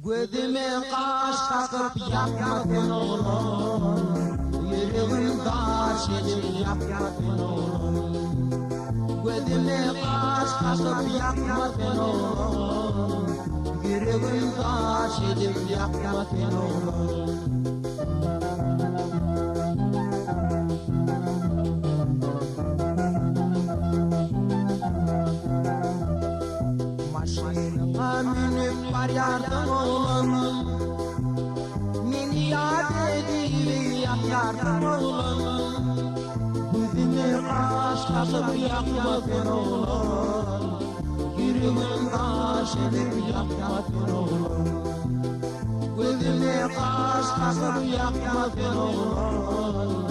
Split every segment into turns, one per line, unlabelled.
Gözüme kaş takıp yakmadın oğlum, yüreğim taş edip yakmadın oğlum. Gözüme kaş takıp yakmadın oğlum, yüreğim taş edip yakmadın oğlum. Maşinama minip var yardım oğlum, mini yad edip yardım oğlum. Gözüme kaş takıp yakmadın oğlum, yüreğim taş edip yakmadın oğlum. Gözüme kaş takıp yakmadın oğlum,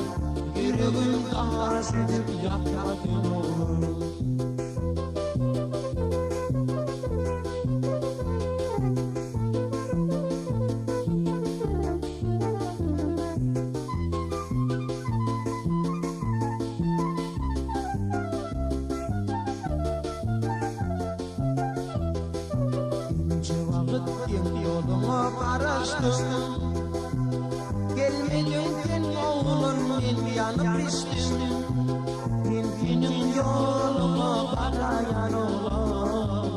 yüreğim taş edip yakmadın oğlum. Vakittim yoluma karıştım, gelmedin sen oğlum, ben yanıp piştim. Ben senin yoluma karayan oğlum,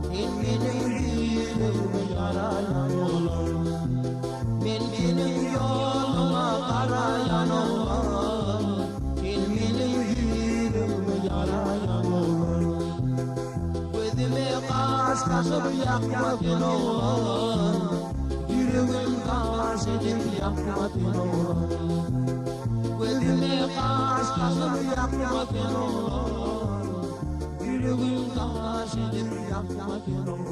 sen benim yüreğimi yarayan oğlum. Ben senin yoluma karayan oğlum, sen benim yüreğimi yarayan oğlum. Gözüme kaş takıp yakmadın oğlum, yüreğim taş edip yakmadın oğlum. Gözüme kaş takıp yakmadın oğlum, yüreğim taş edip yakmadın oğlum.